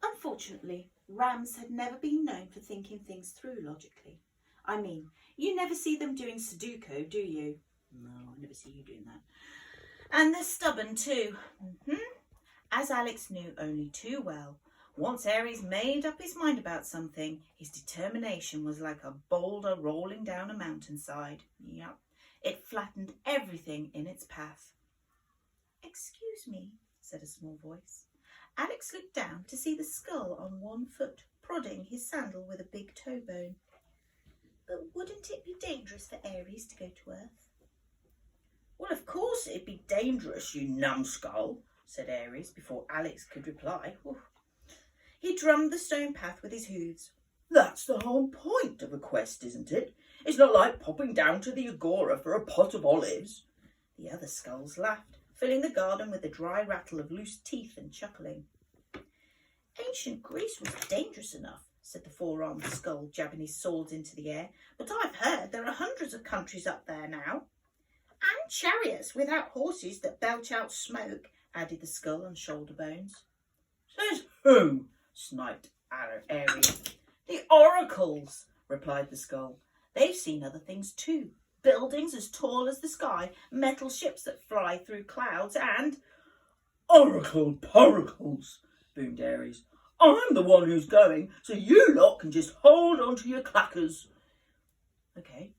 Unfortunately, rams had never been known for thinking things through logically. I mean, you never see them doing Sudoku, do you? No, I never see you doing that. And they're stubborn too. As Alex knew only too well, once Aries made up his mind about something, his determination was like a boulder rolling down a mountainside. Yep, it flattened everything in its path. "Excuse me," said a small voice. Alex looked down to see the skull on one foot, prodding his sandal with a big toe bone. "But wouldn't it be dangerous for Aries to go to Earth?" "Well, of course it'd be dangerous, you numbskull," said Aries before Alex could reply. He drummed the stone path with his hooves. "That's the whole point of a quest, isn't it? It's not like popping down to the Agora for a pot of olives." The other skulls laughed, filling the garden with the dry rattle of loose teeth and chuckling. "Ancient Greece was dangerous enough," said the four-armed skull, jabbing his swords into the air. "But I've heard there are hundreds of countries up there now." "And chariots without horses that belch out smoke," added the skull on shoulder bones. "Says who?" sniped Aries. "The oracles," replied the skull. "They've seen other things too. Buildings as tall as the sky, metal ships that fly through clouds, and—" "Oracles, boomed Aries. "I'm the one who's going, so you lot can just hold on to your clackers." Okay.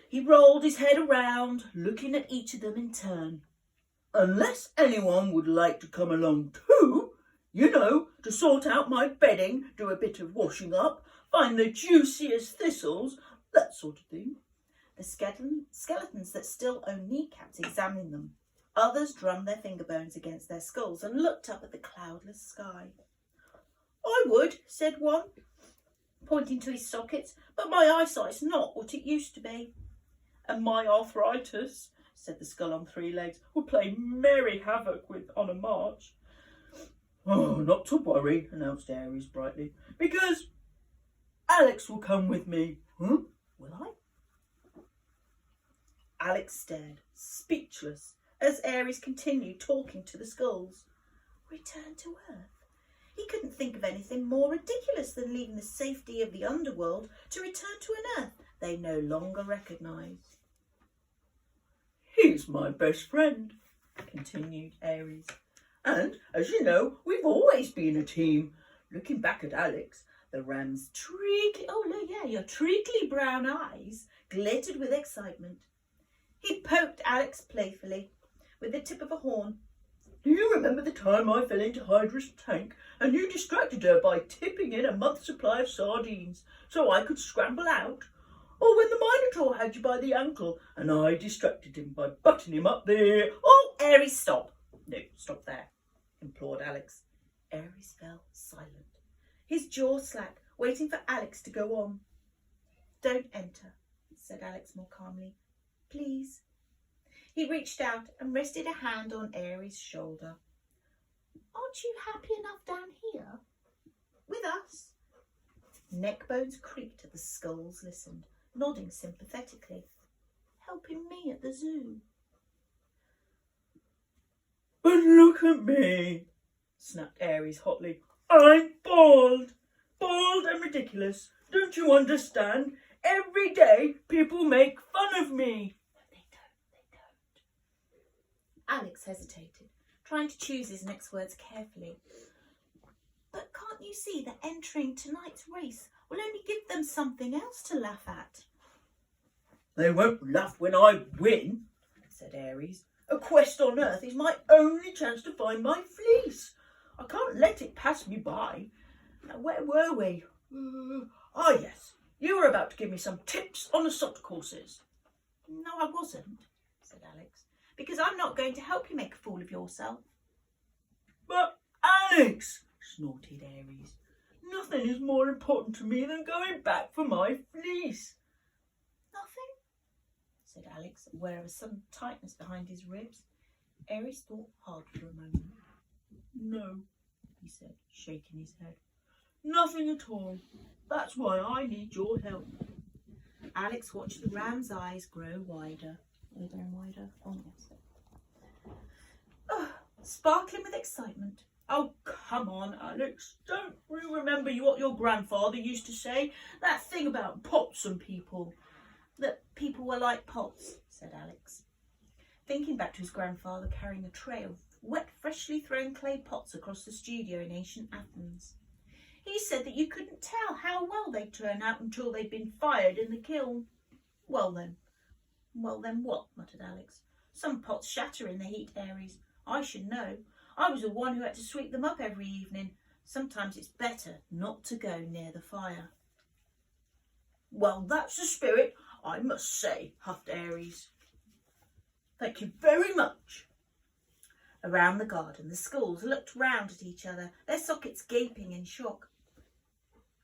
He rolled his head around, looking at each of them in turn. "Unless anyone would like to come along too, to sort out my bedding, do a bit of washing up, find the juiciest thistles, that sort of thing." The skeletons that still owned kneecaps examined them. Others drummed their finger bones against their skulls and looked up at the cloudless sky. "I would," said one, pointing to his sockets, "but my eyesight's not what it used to be." "And my arthritis," said the skull on three legs, "would play merry havoc with on a march." "Oh, not to worry," announced Aries brightly, "because Alex will come with me." "Will I?" Alex stared, speechless, as Aries continued talking to the skulls. Return to Earth? He couldn't think of anything more ridiculous than leaving the safety of the underworld to return to an Earth they no longer recognised. "He's my best friend," continued Aries. "And, as you know, we've always been a team." Looking back at Alex, the ram's treacly brown eyes glittered with excitement. He poked Alex playfully with the tip of a horn. "Do you remember the time I fell into Hydra's tank and you distracted her by tipping in a month's supply of sardines so I could scramble out? Or when the Minotaur had you by the ankle and I distracted him by butting him up there?" "Oh, Aries, stop." "No, stop there," implored Alex. Aries fell silent, his jaw slack, waiting for Alex to go on. "Don't enter," said Alex more calmly. "Please." He reached out and rested a hand on Aries' shoulder. "Aren't you happy enough down here? With us?" Neck bones creaked as the skulls listened, nodding sympathetically. "Helping me at the zoo." "But look at me," snapped Aries hotly. "I'm bald and ridiculous. Don't you understand? Every day people make fun of me." They don't. Alex hesitated, trying to choose his next words carefully. "But can't you see that entering tonight's race will only give them something else to laugh at?" "They won't laugh when I win," said Aries. "A quest on Earth is my only chance to find my fleece. I can't let it pass me by. Now, where were we? Yes. You were about to give me some tips on assault courses." "No, I wasn't," said Alex, "because I'm not going to help you make a fool of yourself." "But Alex," snorted Aries, "nothing is more important to me than going back for my fleece." "Nothing?" said Alex, aware of a sudden tightness behind his ribs. Aries thought hard for a moment. "No," he said, shaking his head. "Nothing at all. That's why I need your help." Alex watched the ram's eyes grow wider. Are they going wider? Oh, yes. Sparkling with excitement. "Oh, come come on, Alex. Don't you remember what your grandfather used to say? That thing about pots and people. That people were like pots, said Alex, thinking back to his grandfather carrying a tray of wet, freshly thrown clay pots across the studio in ancient Athens. He said that you couldn't tell how well they'd turn out until they'd been fired in the kiln. Well then what? Muttered Alex. Some pots shatter in the heat, Aries. I should know. I was the one who had to sweep them up every evening. Sometimes it's better not to go near the fire. Well, that's the spirit, I must say, huffed Aries. Thank you very much. Around the garden, the schools looked round at each other, their sockets gaping in shock.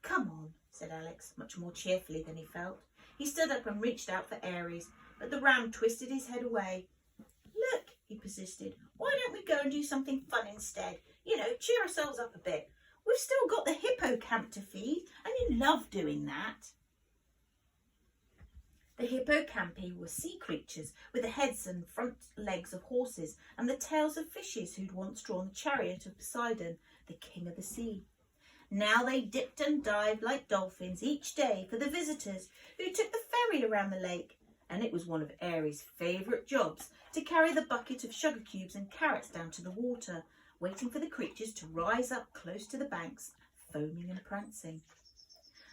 Come on, said Alex, much more cheerfully than he felt. He stood up and reached out for Aries, but the ram twisted his head away. Look, he persisted, why don't we go and do something fun instead? You know, cheer ourselves up a bit. We've still got the hippocamp to feed, and you love doing that. The hippocampi were sea creatures with the heads and front legs of horses and the tails of fishes who'd once drawn the chariot of Poseidon, the king of the sea. Now they dipped and dived like dolphins each day for the visitors who took the ferry around the lake, and it was one of Aries' favourite jobs to carry the bucket of sugar cubes and carrots down to the water, waiting for the creatures to rise up close to the banks, foaming and prancing.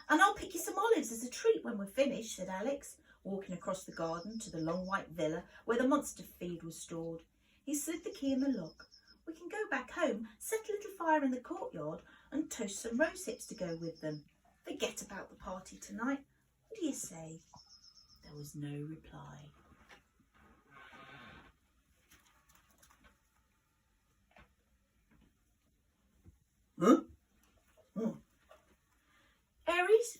And I'll pick you some olives as a treat when we're finished, said Alex, walking across the garden to the long white villa where the monster feed was stored. He slid the key in the lock. We can go back home, set a little fire in the courtyard and toast some rose hips to go with them. Forget about the party tonight. What do you say? There was no reply. Huh? Oh. Aries?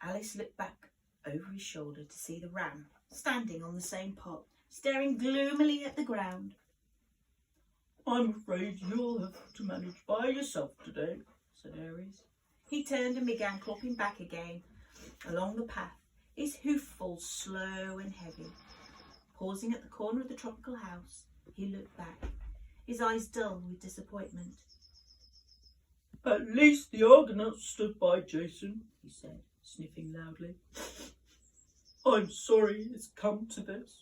Alice looked back over his shoulder to see the ram standing on the same pot, staring gloomily at the ground. I'm afraid you'll have to manage by yourself today, said Aries. He turned and began clopping back again along the path, his hoofballs slow and heavy. Pausing at the corner of the tropical house, he looked back, his eyes dull with disappointment. At least the Argonauts stood by Jason, he said, sniffing loudly. I'm sorry it's come to this.